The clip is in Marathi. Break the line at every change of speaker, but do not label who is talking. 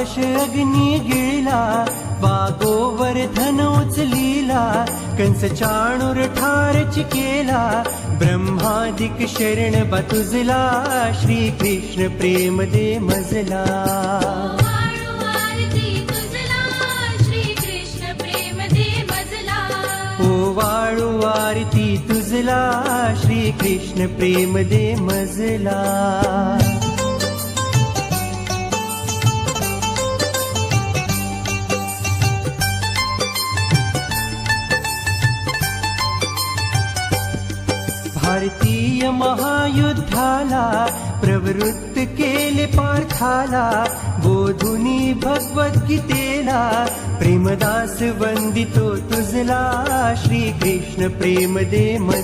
द्वादश अग्नी गिळला, वागोवर्धन उचलीला, कंस चाणूर ठारच केला, ब्रह्मादिक शरण बतुजला, श्रीकृष्ण प्रेम दे मजला. ओ वाळू आरती तुझला, श्रीकृष्ण प्रेम दे मजला. भारतीय महायुद्धाला प्रवृत्त केले पार्थाला, बोधुनी भगवद्गीतेला, प्रेमदास वंदितो तुझला, श्रीकृष्ण प्रेम दे मजला.